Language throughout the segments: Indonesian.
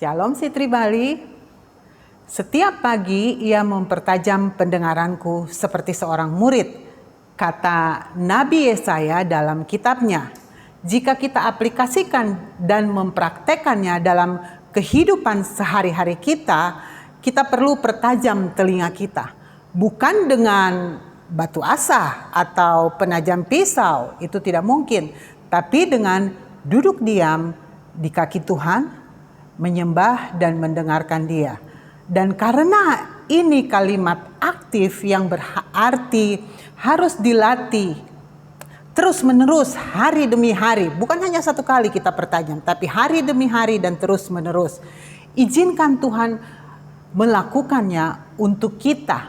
Shalom Sitri Bali. Setiap pagi ia mempertajam pendengaranku seperti seorang murid, kata Nabi Yesaya dalam kitabnya. Jika kita aplikasikan dan mempraktekannya dalam kehidupan sehari-hari kita, kita perlu pertajam telinga kita. Bukan dengan batu asah atau penajam pisau, itu tidak mungkin. Tapi dengan duduk diam di kaki Tuhan, menyembah dan mendengarkan Dia. Dan karena ini kalimat aktif yang berarti harus dilatih terus menerus hari demi hari. Bukan hanya satu kali kita pertajam, tapi hari demi hari dan terus menerus. Izinkan Tuhan melakukannya untuk kita.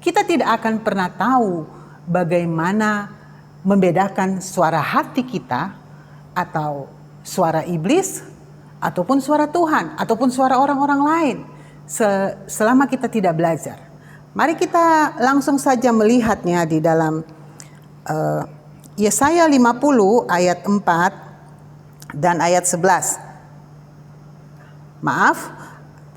Kita tidak akan pernah tahu bagaimana membedakan suara hati kita atau suara iblis, ataupun suara Tuhan, ataupun suara orang-orang lain, selama kita tidak belajar. Mari kita langsung saja melihatnya di dalam Yesaya 50 ayat 4 dan ayat 11. Maaf,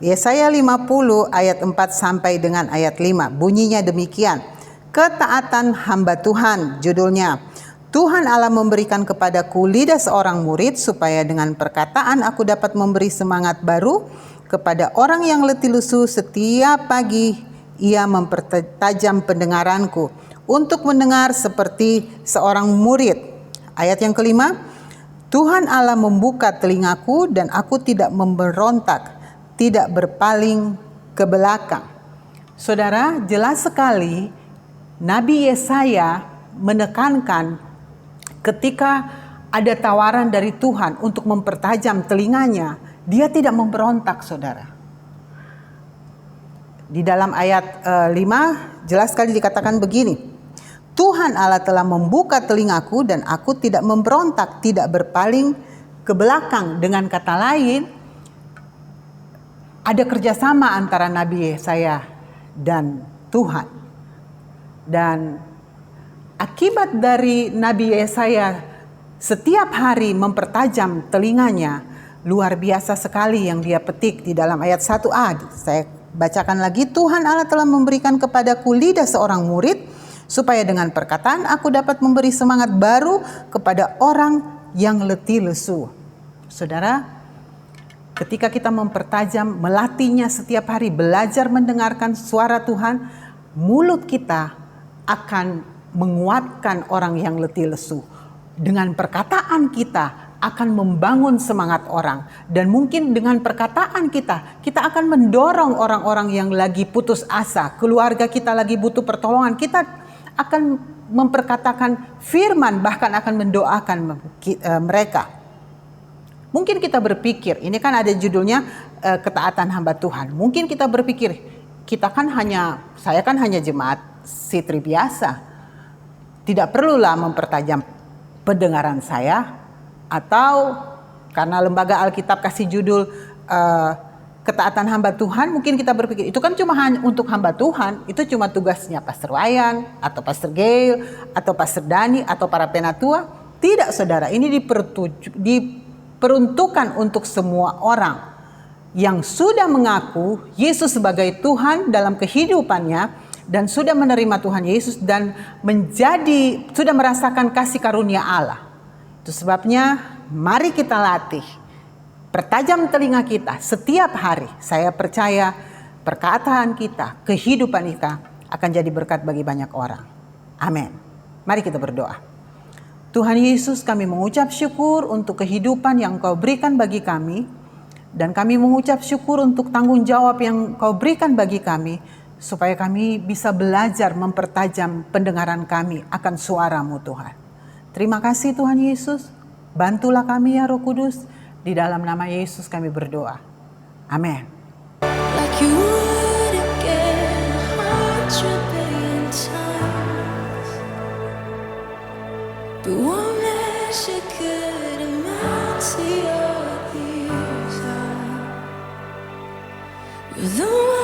Yesaya 50 ayat 4 sampai dengan ayat 5. Bunyinya demikian. Ketaatan hamba Tuhan, judulnya. Tuhan Allah memberikan kepadaku lidah seorang murid supaya dengan perkataan aku dapat memberi semangat baru kepada orang yang letih lesu. Setiap pagi ia mempertajam pendengaranku untuk mendengar seperti seorang murid. Ayat yang kelima, Tuhan Allah membuka telingaku dan aku tidak memberontak, tidak berpaling ke belakang. Saudara, jelas sekali Nabi Yesaya menekankan ketika ada tawaran dari Tuhan untuk mempertajam telinganya, dia tidak memberontak, saudara. Di dalam ayat 5 jelas sekali dikatakan begini. Tuhan Allah telah membuka telingaku dan aku tidak memberontak, tidak berpaling ke belakang. Dengan kata lain, ada kerjasama antara Nabi Yesaya dan Tuhan. Dan akibat dari Nabi Yesaya setiap hari mempertajam telinganya, luar biasa sekali yang dia petik di dalam ayat 1a. Saya bacakan lagi. Tuhan Allah telah memberikan kepadaku lidah seorang murid, supaya dengan perkataan aku dapat memberi semangat baru kepada orang yang letih lesu. Saudara, ketika kita mempertajam, melatihnya setiap hari, belajar mendengarkan suara Tuhan, mulut kita akan menguatkan orang yang letih lesu. Dengan perkataan kita akan membangun semangat orang. Dan mungkin dengan perkataan kita akan mendorong orang-orang yang lagi putus asa. Keluarga kita lagi butuh pertolongan. Kita akan memperkatakan firman, bahkan akan mendoakan mereka. Mungkin kita berpikir, ini kan ada judulnya ketaatan hamba Tuhan. Mungkin kita berpikir, saya kan hanya jemaat Sitri biasa. Tidak perlulah mempertajam pendengaran saya, atau karena lembaga Alkitab kasih judul ketaatan hamba Tuhan, mungkin kita berpikir itu kan cuma hanya untuk hamba Tuhan, itu cuma tugasnya Pastor Wayan atau Pastor Gail atau Pastor Dani atau para penatua. Tidak, saudara, ini diperuntukkan untuk semua orang yang sudah mengaku Yesus sebagai Tuhan dalam kehidupannya dan sudah menerima Tuhan Yesus dan sudah merasakan kasih karunia Allah. Itu sebabnya mari kita latih, pertajam telinga kita setiap hari. Saya percaya perkataan kita, kehidupan kita akan jadi berkat bagi banyak orang. Amin. Mari kita berdoa. Tuhan Yesus, kami mengucap syukur untuk kehidupan yang Kau berikan bagi kami. Dan kami mengucap syukur untuk tanggung jawab yang Kau berikan bagi kami, supaya kami bisa belajar mempertajam pendengaran kami akan suara-Mu, Tuhan. Terima kasih Tuhan Yesus. Bantulah kami ya Roh Kudus. Di dalam nama Yesus kami berdoa. Amin. Like you would again 100 billion times, but one measure could amount to your desire. You're the one